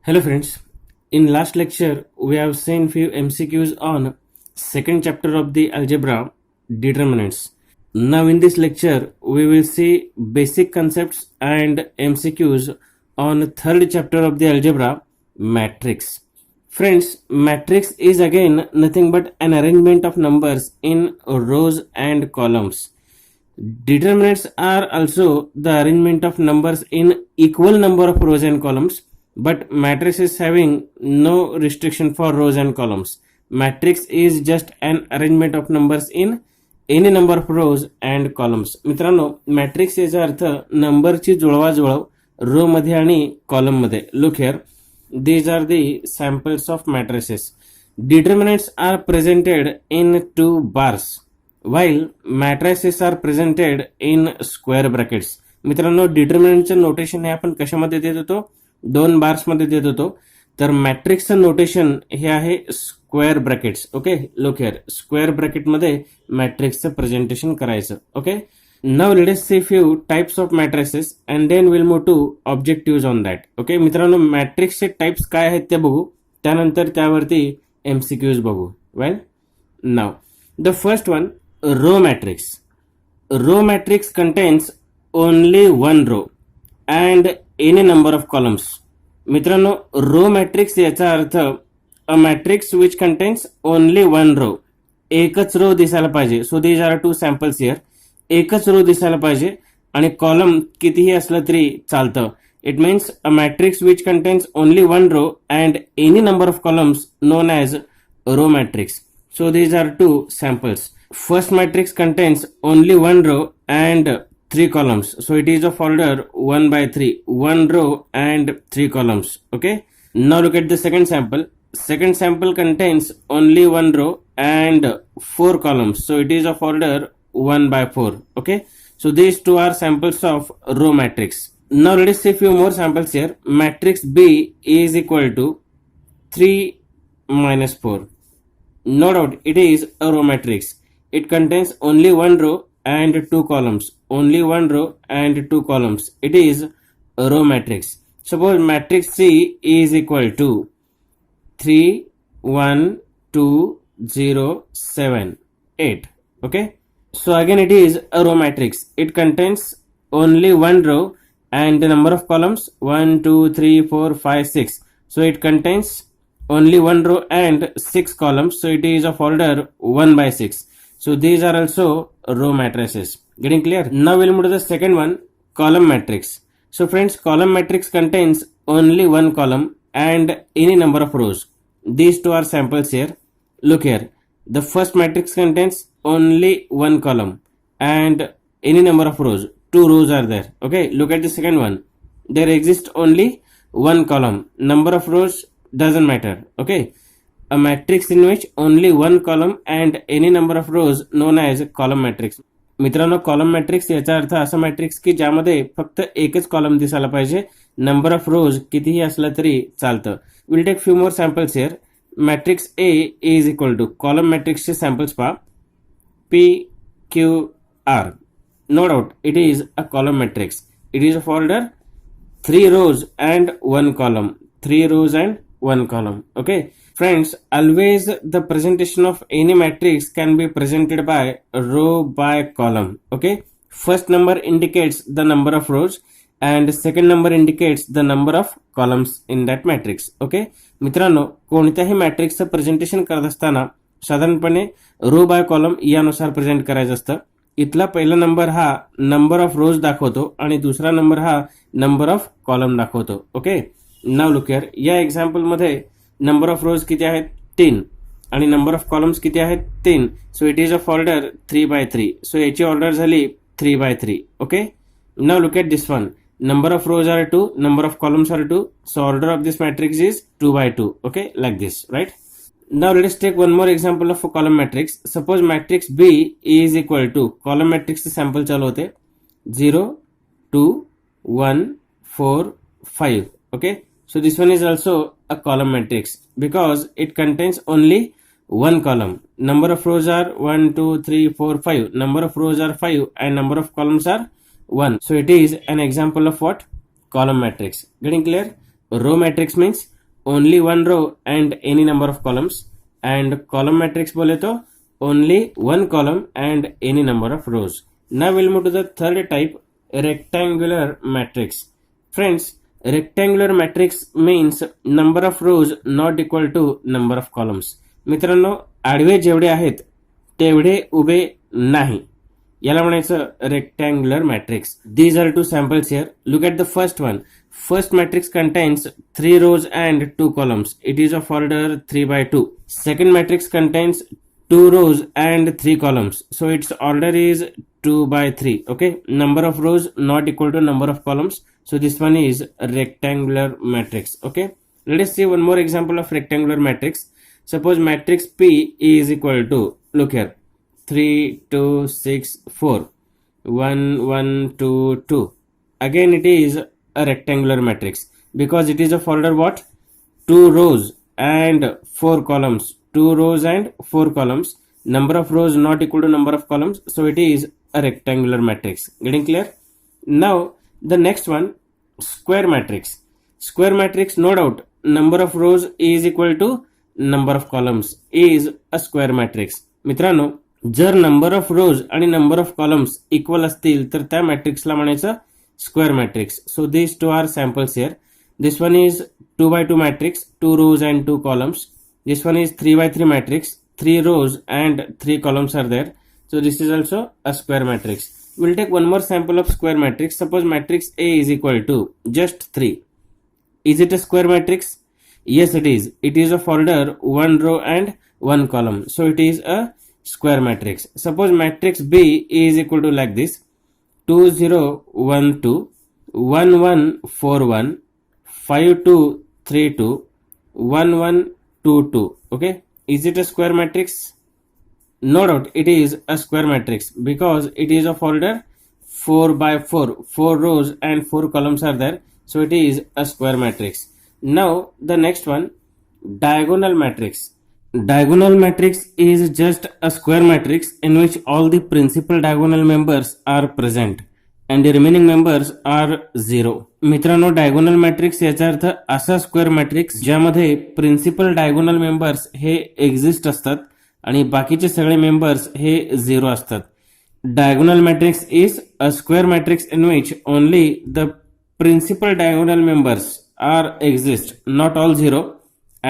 Hello friends, in last lecture we have seen few MCQs on second chapter of the algebra, determinants. Now in this lecture we will see basic concepts and MCQs on third chapter of the algebra, matrix. Friends, matrix is again nothing but an arrangement of numbers in rows and columns. Determinants are also the arrangement of numbers in equal number of rows and columns, but matrix is having no restriction for rows and columns. Matrix is just an arrangement of numbers in any number of rows and columns. मित्रांनो, matrix याचा अर्थ नंबरची जुळवाजुळव रो मध्ये आणि column मध्ये. Look here, these are the samples of matrices. Determinants are presented in two bars while matrices are presented in square brackets. मित्रांनो, डिटर्मिनंटचं notation हे आपण कशामध्ये देत होतो? दोन बार्स मध्ये देत होतो. तर मॅट्रिक्सचं नोटेशन हे आहे square brackets. Okay, look here, square bracket मध्ये मॅट्रिक्सचं प्रेझेंटेशन करायचं. Okay, now let us see few types of matrices and then will move to objective on that. Okay मित्रांनो, मॅट्रिक्सचे टाइप्स काय आहेत ते बघू, त्यानंतर त्यावरती एमसीक्यूज बघू. Well, now the first one, row matrix. Row matrix contains only one row and any number of columns. मित्रांनो, रो मॅट्रिक्स याचा अर्थ a matrix which contains only one row. एकच रो दिसायला पाहिजे. So these are two samples here. एकच row दिसायला पाहिजे आणि कॉलम कितीही असलं तरी चालतं. It means a matrix which contains only one row and any number of columns known as row matrix. So these are two samples. First matrix contains only one row and three columns. So it is of order 1 by 3. One row and three columns. Okay. Now look at the second sample. Second sample contains only one row and four columns. So it is of order 1 by 4. Okay. So these two are samples of row matrix. Now let us see few more samples here. Matrix B is equal to 3 minus 4. No doubt it is a row matrix. It contains only one row and two columns. Only one row and two columns. It is a row matrix. Suppose matrix C is equal to 3, 1, 2, 0, 7, 8. Okay. So again it is a row matrix. It contains only one row and the number of columns 1, 2, 3, 4, 5, 6. So it contains only one row and six columns. So it is of order 1 by 6. So these are also row matrices. Getting clear? Now we'll move to the second one, column matrix. So friends, column matrix contains only one column and any number of rows. These two are samples here. Look here. The first matrix contains only one column and any number of rows. Two rows are there. Okay. Look at the second one. There exists only one column. Number of rows doesn't matter. Okay, a matrix in which only one column and any number of rows known as column matrix. मित्रांनो, column matrix याचा अर्थ असा matrix की ज्यामध्ये फक्त एकच column दिसायला पाहिजे. Number of रोज कितीही असलं तरी चालतं. Will take few more samples here. Matrix A is equal to, column मॅट्रिक्सचे सॅम्पल्स पहा, P Q R. No doubt it is a column matrix. It is of order 3 rows and 1 column. 3 rows and one column. Okay friends, always the presentation of any matrix can be presented by row by column. Okay, first number indicates the number of rows and second number indicates the number of columns in that matrix. Okay मित्रांनो, कोणत्याही मॅट्रिक्सचं presentation करत असताना साधारणपणे रो by column यानुसार present करायचं असतं. इथला पहिला नंबर हा नंबर ऑफ रोज दाखवतो आणि दुसरा नंबर हा नंबर ऑफ कॉलम दाखवतो. Okay, now look here. या एक्झाम्पल मध्ये नंबर ऑफ रोज किती आहेत? 3 आणि नंबर ऑफ कॉलम्स किती आहेत? 3. So it is of order 3 by 3. So याची ऑर्डर झाली 3 by 3. Okay, now look at this one. Number of rows are 2, number of columns are 2. So order of this matrix is 2 by 2. Okay, like this, right? Now let us take one more example of a column matrix. Suppose matrix B is equal to, column matrix से sample चालू होते 0, 2, 1, 4, 5. Okay, so this one is also a column matrix because it contains only one column. Number of rows are 1, 2, 3, 4, 5. Number of rows are 5 and number of columns are 1. So it is an example of what? Column matrix. Getting clear? Row matrix means only one row and any number of columns, and column matrix बोले तो only one column and any number of rows. Now we'll move to the third type, rectangular matrix. Friends, rectangular matrix means number of rows not equal to number of columns. मित्रांनो, आडवे जेवढे आहेत तेवढे उभे नाही, याला म्हणायचं rectangular matrix. These are two samples here. Look at the first one. First matrix contains 3 rows and 2 columns. It is of order 3 by 2. Second matrix contains 2 rows and 3 columns. So its order is 2 by 3. Okay. Number of rows not equal to number of columns. So this one is a rectangular matrix. Okay. Let us see one more example of rectangular matrix. Suppose matrix P is equal to, look here, 3, 2, 6, 4. 1, 1, 2, 2. Again it is a rectangular matrix because it is of order what? 2 rows and 4 columns. 2 rows and 4 columns. Number of rows not equal to number of columns. So it is a rectangular matrix. Getting clear? Now the next one, square matrix. Square matrix, no doubt, number of rows is equal to number of columns is a square matrix. मित्रांनो, जर number of रोज आणि number of columns equal असतील तर त्या मॅट्रिक्सला म्हणायचं square matrix. So these two are samples here. This one is 2 by 2 matrix, 2 rows and 2 columns. This one is 3 by 3 matrix, 3 rows and 3 columns are there. So this is also a square matrix. We'll take one more sample of square matrix. Suppose matrix A is equal to just 3. Is it a square matrix? Yes, it is. It is of order 1 row and 1 column. So it is a square matrix. Suppose matrix B is equal to like this: 2 0 1 2 1 1 4 1 5 2 3 2 1 1 2 2. Okay, is it a square matrix? No doubt it is a square matrix because it is of order 4 by 4. 4 rows and 4 columns are there, so it is a square matrix. Now the next one, diagonal matrix. Diagonal matrix is just a square matrix in which all the principal diagonal members are present and the remaining members are 0. मित्रांनो, diagonal matrix याचा अर्थ असा square matrix ज्यामध्ये principal diagonal members हे exist असतात आणि बाकीचे सगळे members हे 0 असतात. Diagonal matrix is a square matrix in which only the principal diagonal members are exist, not all 0,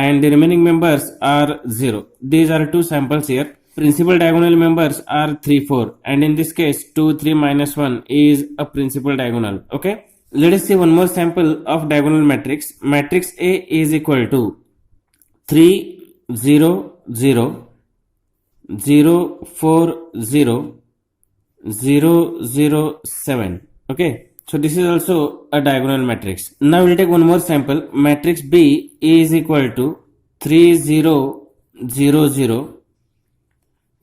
and the remaining members are 0. These are two samples here. Principal diagonal members are 3 4, and in this case 2 3 minus 1 is a principal diagonal. Okay, let us see one more sample of diagonal matrix. Matrix A is equal to 3 0 0 0 4 0 0 0 7. Okay, so this is also a diagonal matrix. Now we'll take one more sample. Matrix B is equal to 3 0 0 0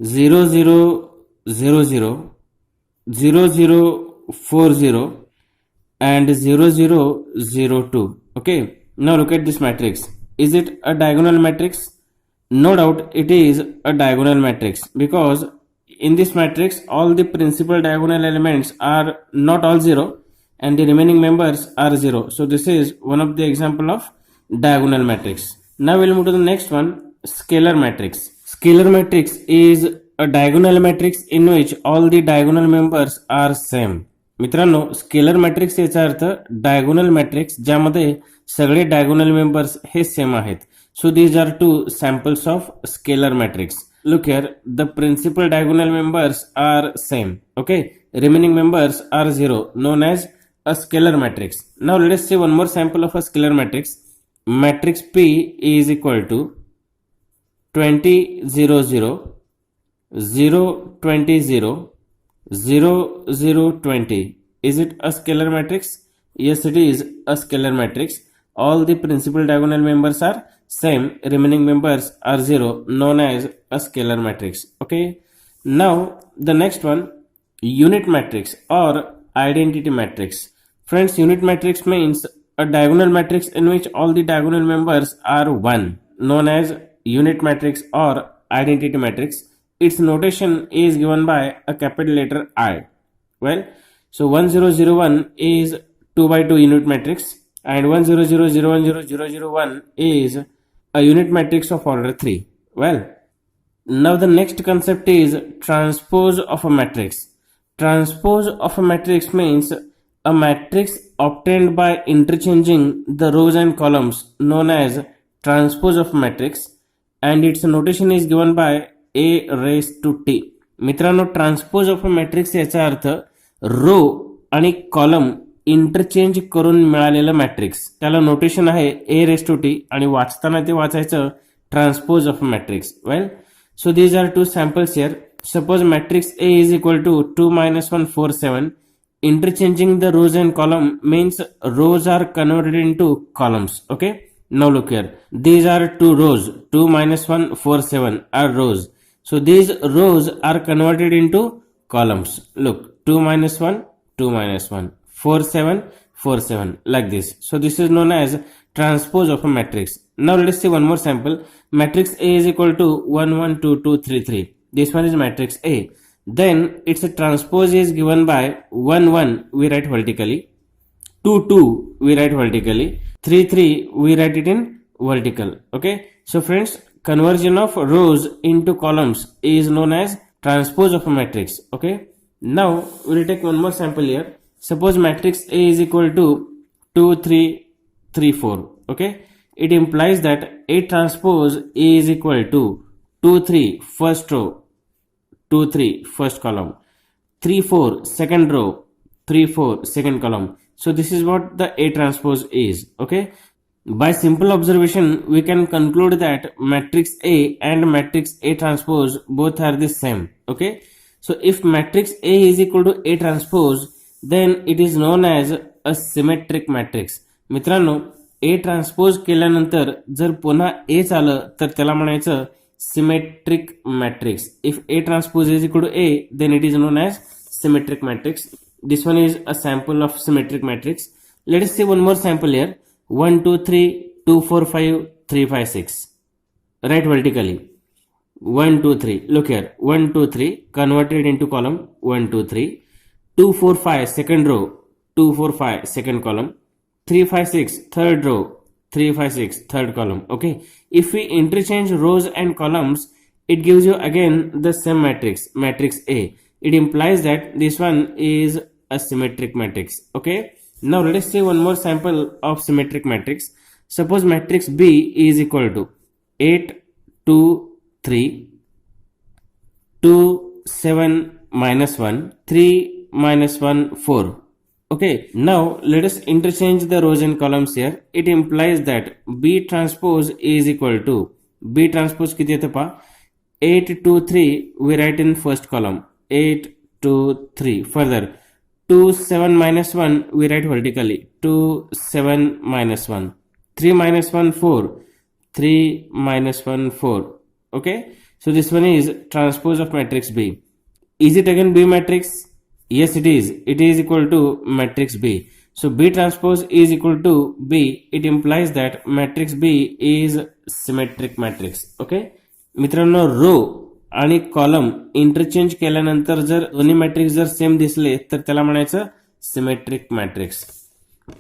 0 0 0 0 0 0 4 0 and 0 0 0 2. Okay, now look at this matrix. Is it a diagonal matrix? No doubt it is a diagonal matrix because in this matrix all the principal diagonal elements are not all 0 and the remaining members are 0. So this is one of the example of diagonal matrix. Now we'll move to the next one, scalar matrix. Scalar matrix is a diagonal matrix in which all the diagonal members are same. मित्रांनो, scalar matrix याचा अर्थ diagonal matrix ज्यामध्ये सगळे diagonal members हे same आहेत. So these are two samples of scalar matrix. Look here, the principal diagonal members are same. Okay, remaining members are 0, known as a scalar matrix. Now let us see one more sample of a scalar matrix. Matrix P is equal to 20 0 0 0 20 0 0 0 20. Is it a scalar matrix? Yes, it is a scalar matrix. All the principal diagonal members are same, remaining members are 0, known as a scalar matrix. Okay, now the next one, unit matrix or identity matrix. Friends, unit matrix means a diagonal matrix in which all the diagonal members are 1, known as unit matrix or identity matrix. Its notation is given by a capital letter I. Well, so 1001 is 2 by 2 unit matrix. and 1 0 0 0 1 0 0 0 1 is a unit matrix of order 3. Well, now the next concept is transpose of a matrix. Transpose of a matrix means a matrix obtained by interchanging the rows and columns known as transpose of a matrix, and its notation is given by a raised to t. मित्रांनो, transpose of a matrix याचा अर्थ रो आणि column interchange करून मिळालेलं matrix, त्याला notation आहे ए raise to T, आणि वाचताना ते वाचायचं transpose of a matrix. Well, so these are two samples here. Suppose matrix A is equal to 2 minus 1 4 7. Interchanging the rows and column means rows are converted into columns. Okay, now look here, these are two rows, 2 minus 1 4 7 are rows, so these rows are converted into columns. Look, 2 minus 1 2 minus 1 4 7 4 7 like this. So this is known as transpose of a matrix. Now let us see one more sample. Matrix A is equal to 1 1 2 2 3 3. This one is matrix A. Then its transpose is given by 1 1 we write vertically, 2 2 we write vertically, 3 3 we write it in vertical. Okay, so friends, conversion of rows into columns is known as transpose of a matrix. Okay, now we will take one more sample here. Suppose matrix A is equal to 2 3 3 4. Okay, it implies that A transpose A is equal to 2 3 first row, 2 3 first column, 3 4 second row, 3 4 second column. So this is what the A transpose is. Okay, by simple observation we can conclude that matrix A and matrix A transpose both are the same. Okay, so if matrix A is equal to A transpose, then it is known as a symmetric matrix. मित्रांनो, ए transpose केल्यानंतर जर पुन्हा H आलं तर त्याला म्हणायचं symmetric matrix. If A transpose is equal to A, then it is known as symmetric matrix. This one is a sample of symmetric matrix. Let us see one more sample here. 1 2 3 2 4 5 3 5 6. Write vertically. 1 2 3. Look here. 1 2 3 converted into column. 1 2 3. 2 4 5 second row. 2 4 5 second column. 3 5 6 third row, 3 5 6 third column. Okay, if we interchange rows and columns, it gives you again the same matrix, matrix A. It implies that this one is a symmetric matrix. Okay, now let us see one more sample of symmetric matrix. Suppose matrix B is equal to 8 2 3 2 7 minus 1 3 minus 1 4. Okay, now let us interchange the rows and columns here. It implies that B transpose is equal to, B transpose किती येतं पहा, 8 2 3 we write in first column, 8 2 3. Further, 2 7 minus 1 we write vertically, 2 7 minus 1. 3 minus 1 4, 3 minus 1 4. Okay, so this one is transpose of matrix B. Is it again B matrix? Yes, it is. It is equal to matrix B. So B transpose is equal to B. It implies that matrix B is symmetric matrix. Okay, मित्रांनो, रो आणि column interchange केल्यानंतर जर दोन्ही matrix जर same दिसले तर त्याला म्हणायचं symmetric matrix.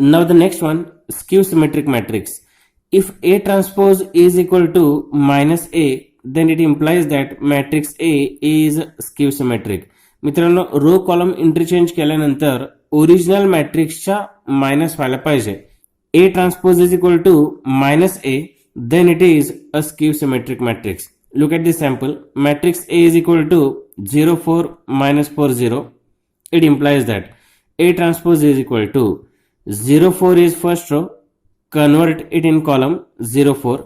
Now the next one, skew symmetric matrix. If A transpose is equal to minus A, then it implies that matrix A is skew symmetric. मित्रांनो, रो कॉलम इंटरचेंज केल्यानंतर original मॅट्रिक्सच्या minus व्हायला पाहिजे. A transpose is equal to minus A, then it is a skew symmetric matrix. Look at this sample. Matrix A is equal to 0 4 minus 4 0. It implies that A transpose is equal to 0 4 is first row, convert it in column 0 4,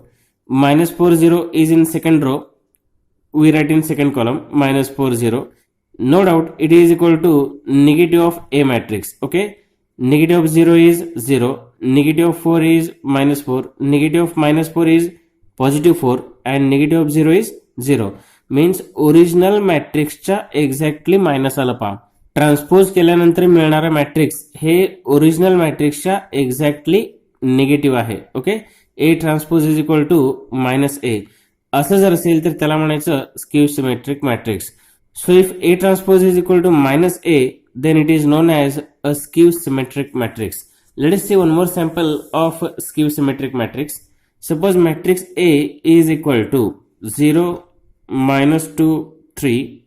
minus 4 0 is in second row, we write in second column minus 4 0. No doubt it is equal to negative of A matrix. Okay, negative of 0 is 0, negative of 4 is minus 4, negative of minus 4 is positive 4, and negative of 0 is 0. Means original मॅट्रिक्सच्या exactly minus आलं पहा. Transpose केल्यानंतर मिळणारा matrix हे original मॅट्रिक्सच्या exactly negative आहे. Okay, A transpose is equal to minus A असं जर असेल तर त्याला म्हणायचं skew symmetric matrix. So if A transpose is equal to minus A, then it is known as a skew symmetric matrix. Let us see one more sample of skew symmetric matrix. Suppose matrix A is equal to 0, minus 2, 3,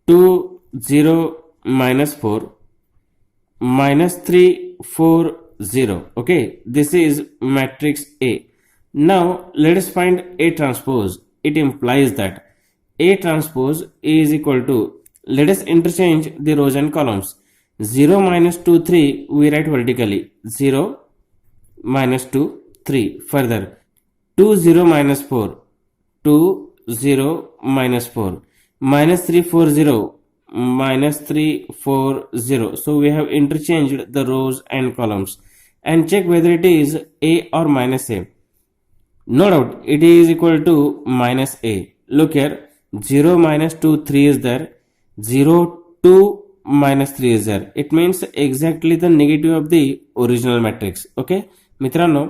2, 0, minus 4, minus 3, 4, 0. Okay, this is matrix A. Now let us find A transpose. It implies that A transpose is equal to, let us interchange the rows and columns. 0, minus 2, 3 we write vertically. 0, minus 2, 3. Further 2, 0, minus 4, 2, 0, minus 4, minus 3, 4, 0, minus 3, 4, 0. So we have interchanged the rows and columns and check whether it is A or minus A. No doubt it is equal to minus A. Look here, 0, minus 2, 3 is there, 0, 2, minus 3 is there. It means exactly the negative of the original matrix. Okay मित्रांनो,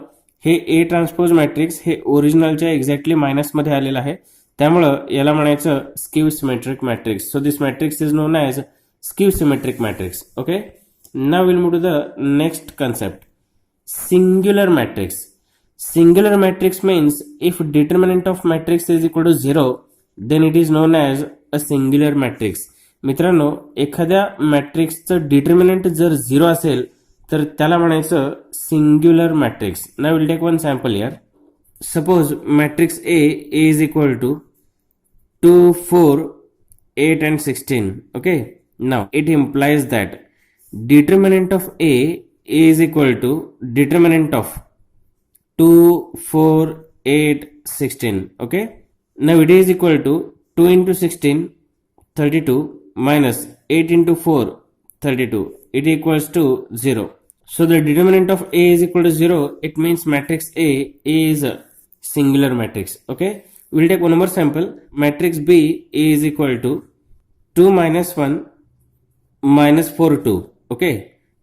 हे A transpose matrix हे ओरिजिनलच्या exactly minus मध्ये आलेलं आहे, त्यामुळं याला म्हणायचं skew symmetric matrix. So this matrix is known as skew symmetric matrix. Okay, now will move to the next concept, singular matrix. Singular matrix means if determinant of matrix is equal to 0, then it is known as a singular matrix. मित्रांनो, एखाद्या मॅट्रिक्सचं determinant जर 0 असेल तर त्याला म्हणायचं singular matrix. Now will take one sample here. Suppose matrix A is equal to 2, 4, 8 and 16. Okay, now it implies that determinant of A is equal to determinant of 2, 4, 8, 16. Okay, now it is equal to 2 into 16, 32, minus 8 into 4, 32. It equals to 0. So the determinant of A is equal to 0. It means matrix A is a singular matrix. Okay, we'll take one more sample. Matrix B is equal to 2 minus 1 minus 4, 2. Okay,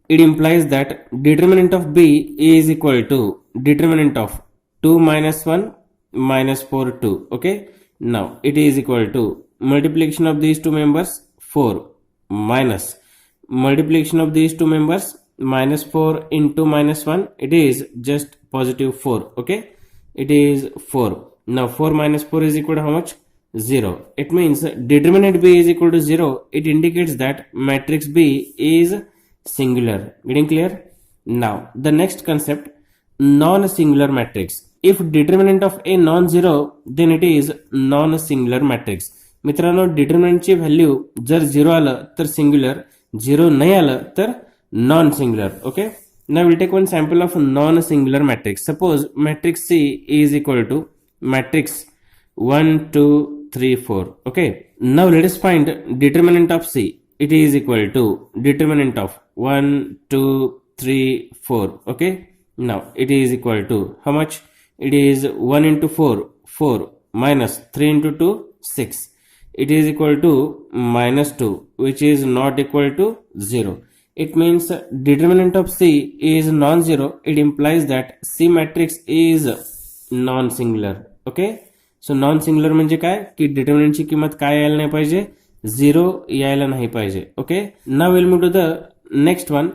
it implies that determinant of B is equal to determinant of 2 minus 1 minus 4, 2. Okay, now it is equal to multiplication of these two members 4 minus multiplication of these two members minus 4 into minus 1, it is just positive 4. Okay, it is 4. Now 4 minus 4 is equal to how much? 0. It means determinant B is equal to 0. It indicates that matrix B is singular. Getting clear? Now the next concept, non-singular matrix. If determinant of A non-zero, then it is non-singular matrix. मित्रांनो, डिटर्मिनंटची value जर 0 आलं तर singular, 0 नाही आलं तर non singular. Okay, now will take one sample of non singular matrix. Suppose matrix C is equal to matrix 1, 2, 3, 4. Okay, now let us find determinant of C. It is equal to determinant of 1, 2, 3, 4. Okay, now it is equal to how much? It is 1 into 4, 4, minus 3 into 2, 6. It is equal to minus 2, which is not equal to 0. It means determinant of C is non-zero. It implies that C matrix is non-singular. Okay, so non-singular म्हणजे काय की डिटर्मिनंटची किंमत काय यायला नाही पाहिजे, 0 यायला नाही पाहिजे. Okay, now will move to the next one,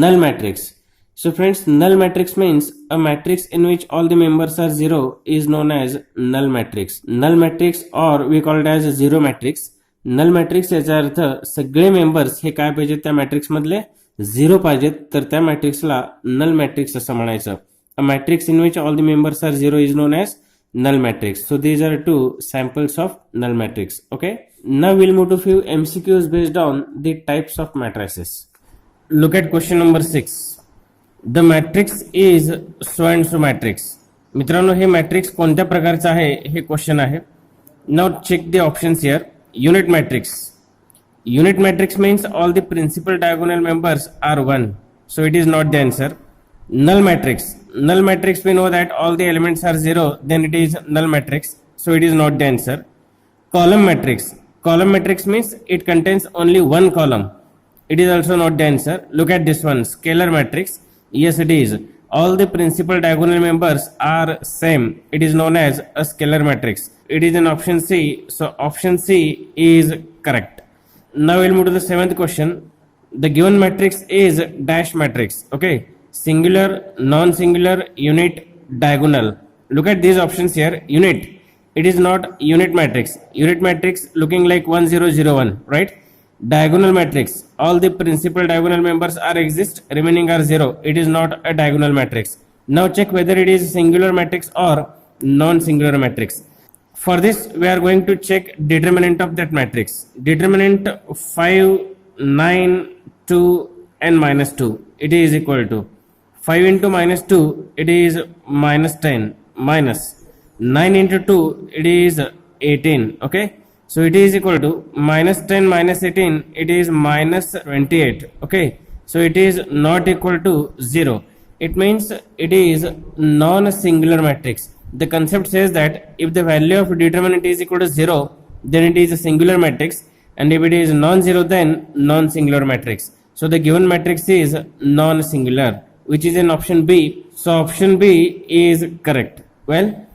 null matrix. So friends, null matrix means a matrix in which all the members are 0 is known as null matrix. Null matrix or we call it as zero matrix. Null matrix याचा अर्थ सगळे members हे काय पाहिजेत त्या matrix मधले 0 पाहिजेत, तर त्या मॅट्रिक्सला null matrix असं म्हणायचं. A matrix in which all the members are 0 is known as null matrix. So these are two samples of null matrix. Okay, now we'll move to few MCQs based on the types of matrices. Look at question number 6. The matrix is so and so matrix. मित्रांनो, हे matrix कोणत्या प्रकारचं आहे हे question आहे. Now check the options here. Unit matrix. Unit matrix means all the principal diagonal members are 1. So it is not the answer. Null matrix. Null matrix, we know that all the elements are 0. Then it is null matrix. So it is not the answer. Column matrix. Column matrix means it contains only one column. It is also not the answer. Look at this one. Scalar matrix. Yes, it is. All the principal diagonal members are same. It is known as a scalar matrix. It is in option C. So option C is correct. Now we'll move to the 7th question. The given matrix is dash matrix. Okay. singular, non-singular, unit, diagonal. Look at these options here. Unit, it is not unit matrix. Unit matrix looking like 1001, right? Diagonal matrix, all the principal diagonal members are exist, remaining are 0. It is not a diagonal matrix. Now check whether it is singular matrix or non-singular matrix. For this we are going to check determinant of that matrix. Determinant 5, 9, 2 and minus 2, it is equal to 5 into minus 2, it is minus 10, minus 9 into 2, it is 18. Okay, so it is equal to minus 10 minus 18, it is minus 28. Okay, so it is not equal to 0. It means it is non-singular matrix. The concept says that if the value of determinant is equal to 0, then it is a singular matrix, and if it is non-zero, then non-singular matrix. So the given matrix is non-singular, which is in option B. So option B is correct. Well,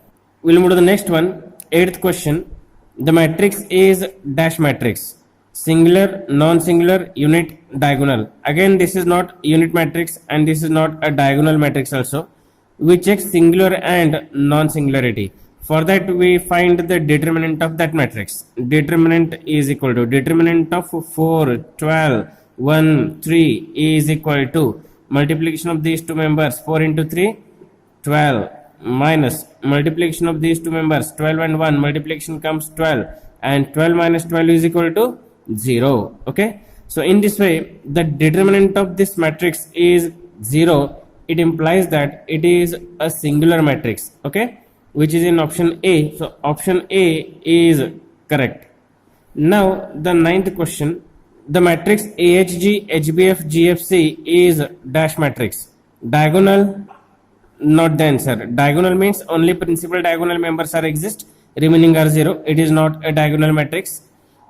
we'll move to the next one. 8th question. The matrix is dash matrix. Singular, non-singular, unit, diagonal. Again, this is not unit matrix and this is not a diagonal matrix also. We check singular and non-singularity. For that we find the determinant of that matrix. Determinant is equal to determinant of 4, 12, 1, 3 is equal to multiplication of these two members, 4 into 3, 12, minus multiplication of these two members, 12 and 1, multiplication comes 12, and 12 minus 12 is equal to 0. Okay, so in this way the determinant of this matrix is 0. It implies that it is a singular matrix. Okay, which is in option A. So option A is correct. Now the 9th question. The matrix AHG HBF GFC is dash matrix. Diagonal, not the answer. Diagonal means only principal diagonal members are exist, remaining are 0. It is not a diagonal matrix.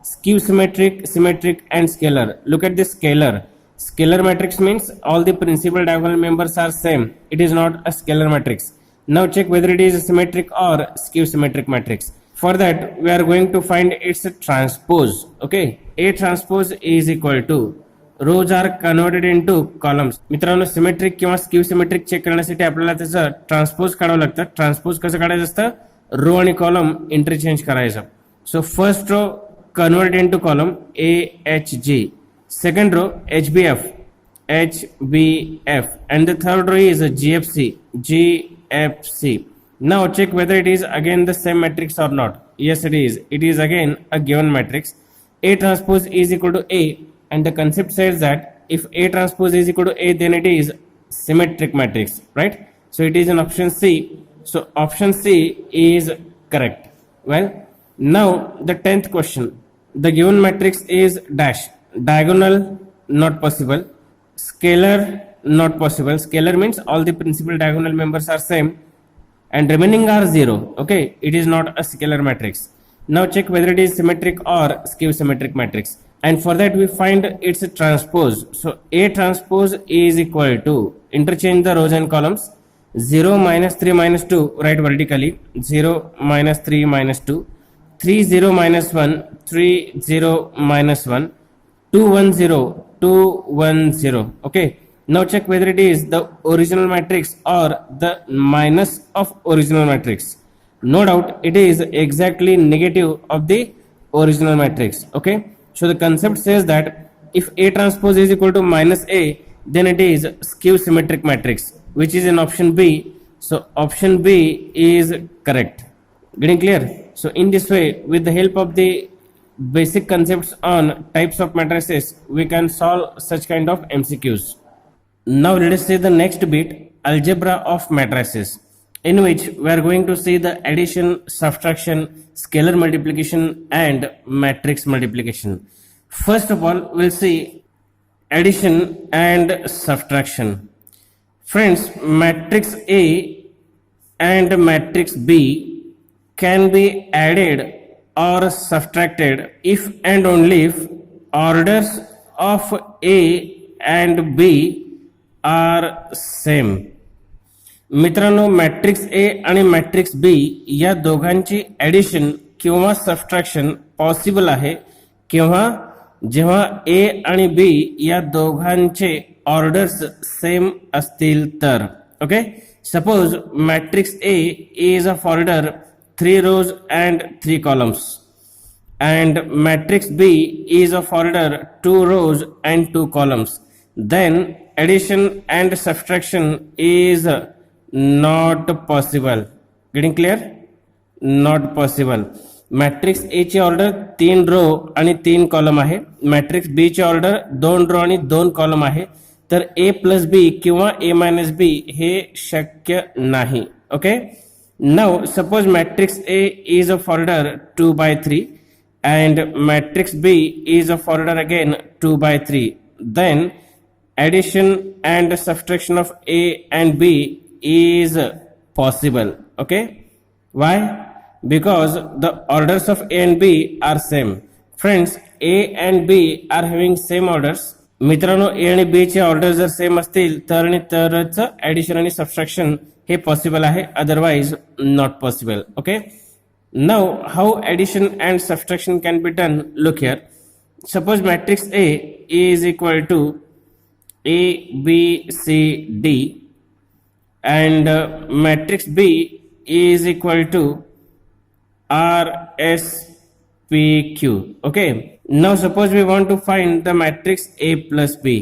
Skew symmetric, symmetric and scalar. Look at this scalar. Scalar matrix means all the principal diagonal members are same. It is not a scalar matrix. Now check whether it is a symmetric or skew symmetric matrix. For that we are going to find its transpose. Okay, A transpose is equal to rows are converted into columns. मित्रांनो symmetric किंवा skew symmetric check करण्यासाठी आपल्याला त्याचं transpose काढावं लागतं. Transpose कसं काढायचं असतं? रो आणि कॉलम इंटरचेंज करायचं. So first row convert into column AHG, second row HBF, and the third row is GFC. Now check whether it is again the same matrix or not. Yes, it is. It is again a given matrix. A transpose is equal to A, and the concept says that if A transpose is equal to A, then it is symmetric matrix, right? So it is in option C. So option C is correct. Well, now the 10th question. The given matrix is dash. Diagonal, not possible. Scalar, not possible. Scalar means all the principal diagonal members are same and remaining are 0. Okay, it is not a scalar matrix. Now check whether it is symmetric or skew symmetric matrix, and for that we find its transpose. So A transpose is equal to, interchange the rows and columns. 0 minus 3 minus 2, write vertically. 0 minus 3 minus 2, 3 0 minus 1, 3 0 minus 1, 2 1 0, 2 1 0. Okay, now check whether it is the original matrix or the minus of original matrix. No doubt it is exactly negative of the original matrix. Okay, so the concept says that if A transpose is equal to minus A, then it is skew symmetric matrix, which is in option B. So option B is correct. Getting clear? So in this way, with the help of the basic concepts on types of matrices, we can solve such kind of MCQs. Now let us see the next bit, algebra of matrices, in which we are going to see the addition, subtraction, scalar multiplication and matrix multiplication. First of all, we'll see addition and subtraction. Friends, matrix A and matrix B can be added or subtracted if and only if orders of A and B are same. मित्रांनो, matrix ए आणि matrix B या दोघांची addition किंवा subtraction possible आहे किंवा जेव्हा ए आणि B या दोघांचे ऑर्डर्स सेम असतील तर. Okay, suppose matrix A is of order 3 rows and 3 columns and matrix B is of order 2 rows and 2 columns, then addition and subtraction is not possible. Getting clear? Not possible. Matrix A ची order 3 row आणि 3 column आहे, matrix B ची order 2 row आणि 2 column आहे, तर ए plus B किंवा ए minus B हे शक्य नाही. Okay, now suppose matrix A is of order 2 by 3 and matrix B is of order again 2 by 3, then addition and subtraction of A and B is possible. Okay, why? Because the orders of A and B are same. Friends, A and B are having same orders. मित्रांनो, ए आणि B चे order जर same असतील तरच addition आणि subtraction हे possible आहे, otherwise not possible. Okay, now how addition and subtraction can be done? Look here. Suppose matrix A is equal to A B C D and matrix B is equal to R S P Q. Okay, now suppose we want to find the matrix A plus B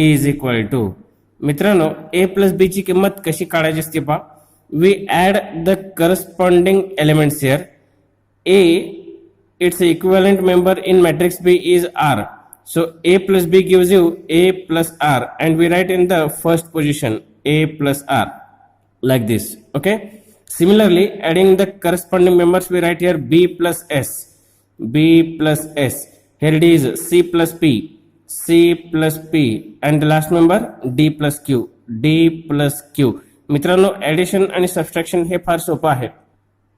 is equal to. मित्रांनो, A plus B ची किंमत कशी काढायची असते पहा. We add the corresponding elements here. A, its equivalent member in matrix B is R. So A plus B gives you A plus R and we write in the first position A plus R. Like this. Okay, similarly adding the corresponding members we write here B plus S, B plus S, here it is C plus P, C plus P, and the last member D plus Q, D plus Q. मित्रांनो, addition आणि subtraction हे फार सोपं आहे.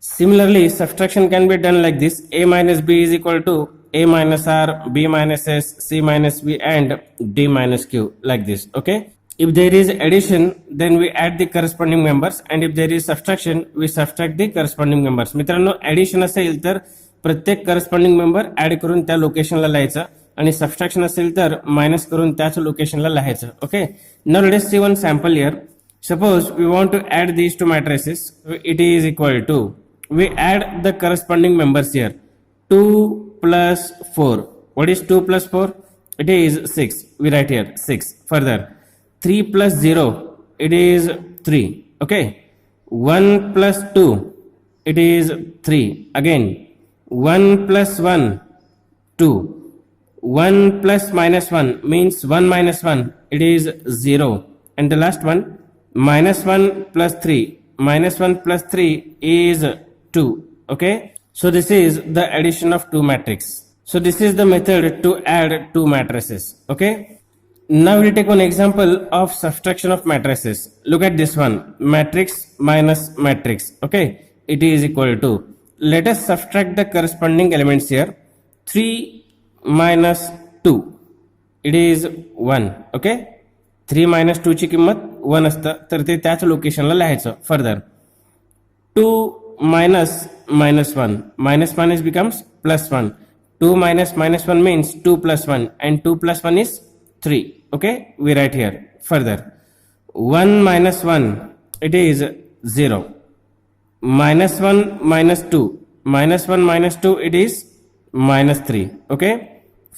Similarly subtraction can be done like this. A minus B is equal to A minus R, B minus S, C minus B, and D minus Q, like this. Okay, if there is addition then we add the corresponding members and if there is subtraction we subtract the corresponding members. मित्रांनो, addition असेल तर प्रत्येक corresponding member add करून त्या लोकेशनला लिहायचं आणि subtraction असेल तर मायनस करून त्याच लोकेशनला लिहायचं. Okay, now let us see one sample here. Suppose we want to add these two matrices. It is equal to, we add the corresponding members here. 2 plus 4. What is 2 plus 4? It is 6. We write here 6. Further 3 plus 0, it is 3. Okay, 1 plus 2, it is 3. Again 1 plus 1, 2. 1 plus minus 1 means 1 minus 1, it is 0. And the last one, minus 1 plus 3, minus 1 plus 3 is 2. Okay, so this is the addition of two matrices. So this is the method to add two matrices. Okay, now we'll take one example of subtraction of matrices. Look at this one, matrix minus matrix. Okay, it is equal to, let us subtract the corresponding elements here. 3 minus 2, it is 1. Okay, 3 minus 2 ची किंमत 1 असतं तर ते त्याच लोकेशनला लिहायचं. Further 2 minus minus 1, minus minus becomes plus 1. 2 minus minus 1 means 2 plus 1 and 2 plus 1 is 3. Okay, we write here. Further 1 minus 1, it is 0. Minus 1 minus 2, minus 1 minus 2, it is minus 3. Okay,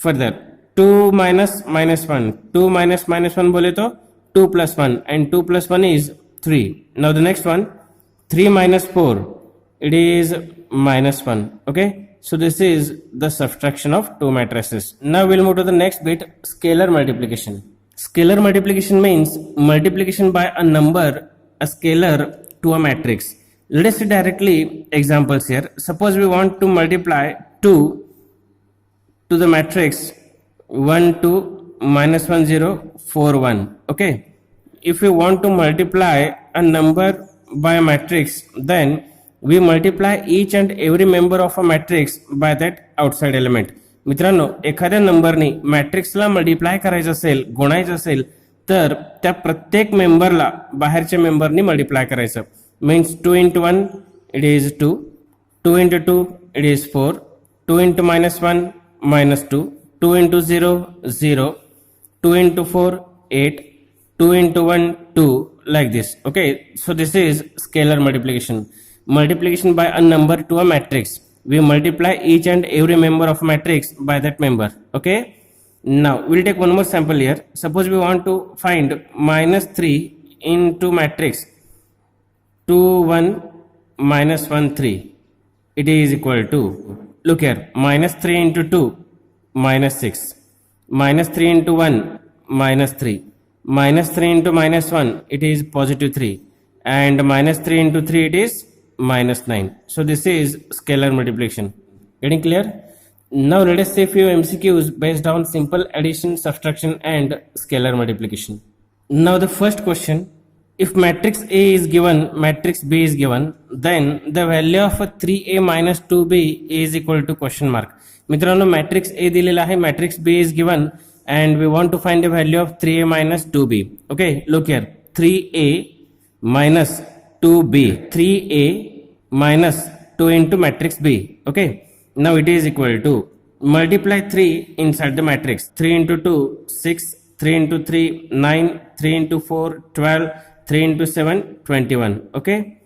further 2 minus minus 1, 2 minus minus 1 बोले तो 2 plus 1 and 2 plus 1 is 3. Now the next one, 3 minus 4, it is minus 1. Okay, so this is the subtraction of two matrices. Now we'll move to the next bit, scalar multiplication. Scalar multiplication means multiplication by a number, a scalar to a matrix. Let us see directly examples here. Suppose we want to multiply 2 to the matrix 1 2 minus 1 0 4 1. Okay, if we want to multiply a number by a matrix, then we multiply each and every member of a matrix by that outside element. मित्रांनो, एखाद्या नंबरनी मॅट्रिक्सला multiply करायचं असेल, गुणायचं असेल तर त्या प्रत्येक मेंबरला बाहेरच्या मेंबरनी multiply करायचं. Means 2 into 1 it is 2, 2 into 2 it is 4, 2 into minus 1 minus 2, 2 into 0 0, 2 into 4 8, 2 into 1, 2, like this. Okay, so this is scalar multiplication. Multiplication by a number to a matrix. We multiply each and every member of matrix by that member. Okay, now we'll take one more sample here. Suppose we want to find minus 3 into matrix 2, 1, minus 1, 3. It is equal to, look here, minus 3 into 2, minus 6. Minus 3 into 1, minus 3. Minus 3 into minus 1, it is positive 3. And minus 3 into 3, it is minus 9. So this is scalar multiplication. Getting clear? Now let us see few MCQs based on simple addition, subtraction and scalar multiplication. Now the first question, if matrix A is given, matrix B is given, then the value of 3A minus 2B is equal to question mark. मित्रांनो matrix A दिलेला आहे, matrix B is given and we want to find the value of 3A minus 2B. Okay, look here, 3A minus 2B, 3A minus 2 into matrix B. Okay, now it is equal to, multiply 3 inside the matrix, 3 into 2, 6, 3 into 3, 9, 3 into 4, 12, 3 into 7, 21. Okay,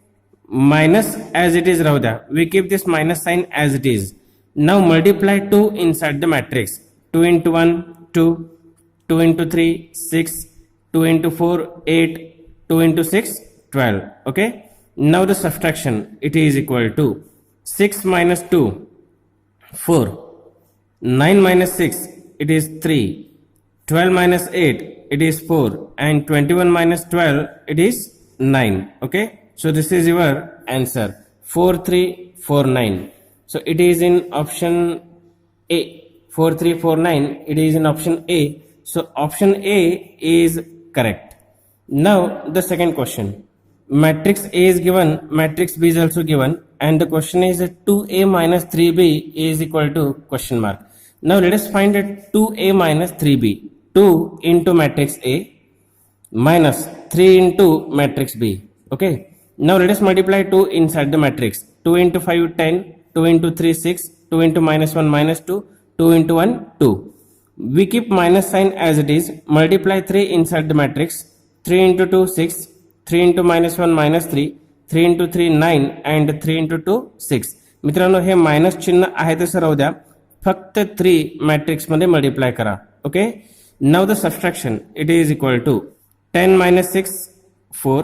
minus as it is राहू द्या, we keep this minus sign as it is. Now multiply 2 inside the matrix, 2 into 1, 2, 2 into 3, 6, 2 into 4, 8, 2 into 6, 12. Okay, now the subtraction, it is equal to 6 minus 2, 4, 9 minus 6, it is 3, 12 minus 8, it is 4, and 21 minus 12, it is 9. Okay, so this is your answer, 4349. So it is in option A, 4349, it is in option A. So option A is correct. Now the second question, matrix A is given, matrix B is also given, and the question is 2A minus 3B is equal to question mark. Now let us find that 2A minus 3B, 2 into matrix A minus 3 into matrix B. Okay, now let us multiply 2 inside the matrix, 2 into 5, 10, 2 into 3, 6, 2 into minus 1, minus 2, 2 into 1, 2. We keep minus sign as it is, multiply 3 inside the matrix, 3 into 2, 6, 3 into minus 1, minus 3, 3 into 3, 9, and 3 into 2, 6. मित्रांनो हे minus चिन्ह आहे तसं राहू द्या, फक्त 3 matrix मध्ये multiply करा. Okay, now the subtraction, it is equal to 10 minus 6, 4,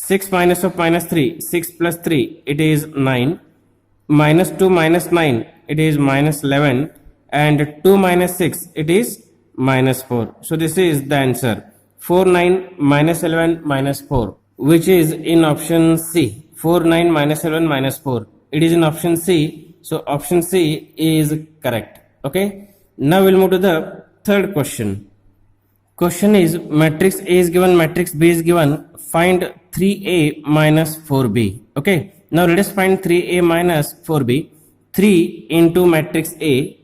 6 minus of minus 3, 6 plus 3, it is 9, minus 2 minus 9, it is minus 11, and 2 minus 6, it is minus 4. So this is the answer, 4, 9, minus 11, minus 4, which is in option C. 4, 9, minus 11, minus 4, it is in option C. So option C is correct. Okay, now we'll move to the third question. Question is, matrix A is given, matrix B is given, find 3A minus 4B. Okay, now let us find 3A minus 4B. 3 into matrix A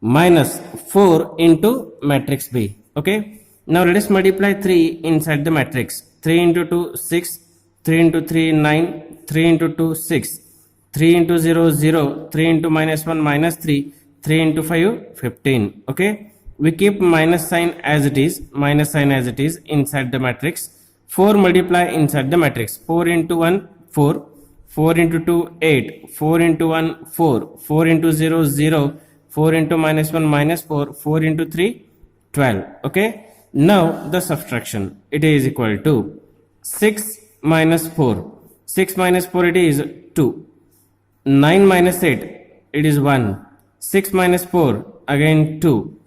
minus 4 into matrix B. Okay, now let us multiply 3 inside the matrix, 3 into 2, 6, 3 into 3, 9, 3 into 2, 6, 3 into 0, 0, 3 into minus 1, minus 3, 3 into 5, 15. Okay, we keep minus sign as it is, minus sign as it is inside the matrix. 4 multiply inside the matrix, 4 into 1, 4, 4 into 2, 8, 4 into 1, 4, 4 into 0, 0, 4 into minus 1, minus 4, 4 into 3, 12. Okay, now the subtraction, it is equal to 6 minus 4, 6 minus 4, it is 2, 9 minus 8, it is 1, 6 minus 4, again 2,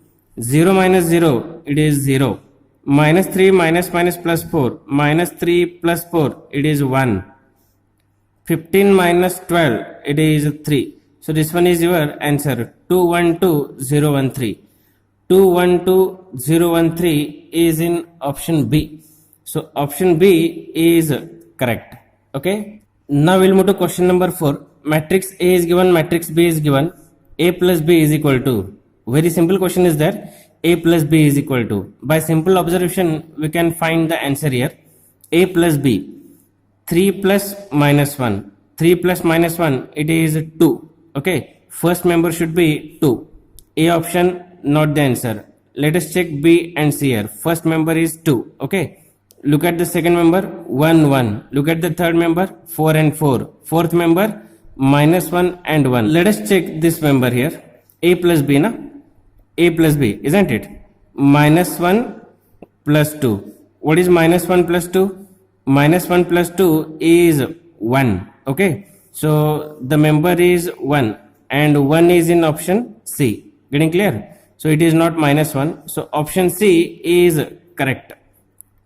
0 minus 0, it is 0, minus 3 minus minus plus 4, minus 3 plus 4, it is 1, 15 minus 12, it is 3. So this one is your answer, 212013. 212013 is in option B. So option B is correct. Okay, now we'll move to question number 4. Matrix A is given, matrix B is given, A plus B is equal to, very simple question is there, A plus B is equal to, by simple observation we can find the answer here, A plus B, 3 plus minus 1, 3 plus minus 1, it is 2. Okay, first member should be 2. A option not the answer, Let us check B and C here. First member is 2. Okay. Look at the second member, 1, 1. Look at the third member, 4 and 4. Fourth member, minus 1 and 1. Let us check this member here. A plus B, na? A plus B, isn't it? Minus 1 plus 2. What is minus 1 plus 2? Minus 1 plus 2 is 1. Okay. So the member is 1 and 1 is in option C. Getting clear? So it is not minus 1. So option C is correct.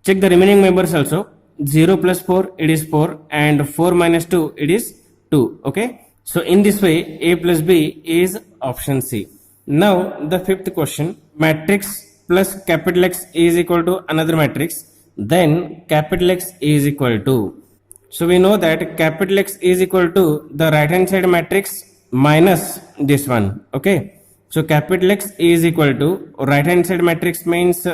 Check the remaining members also. 0 plus 4 it is 4 and 4 minus 2 it is 2. Okay. So in this way A plus B is option C. Now the fifth question, matrix plus capital X is equal to another matrix, then capital X is equal to. So we know that capital X is equal to the right hand side matrix minus this one. Okay. So capital X is equal to right hand side matrix means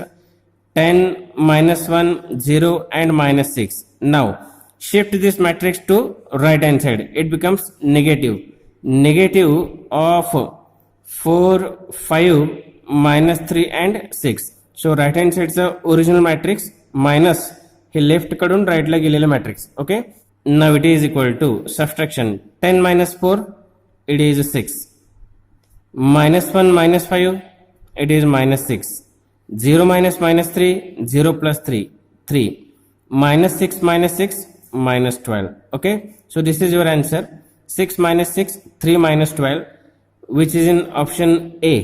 10, minus 1, 0 and minus 6. Now shift this matrix to right hand side. It becomes negative. Negative of 4, 5, minus 3 and 6. So right hand side is the original matrix minus he left कडून right ला गेलेला matrix. Okay. Now it is equal to subtraction 10 minus 4 it is 6. Minus 1 minus 5 it is minus 6. 0 minus minus 3 0 plus 3 3. Minus 6 minus 6 minus 12. Okay. So this is your answer. 6 minus 6 3 minus 12, which is in option A,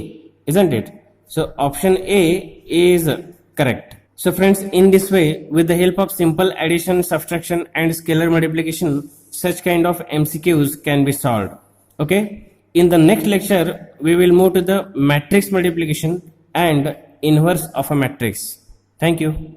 isn't it? So option A is correct. So friends, in this way, with the help of simple addition, subtraction and scalar multiplication, such kind of MCQs can be solved. Okay. In the next lecture, we will move to the matrix multiplication and inverse of a matrix. Thank you.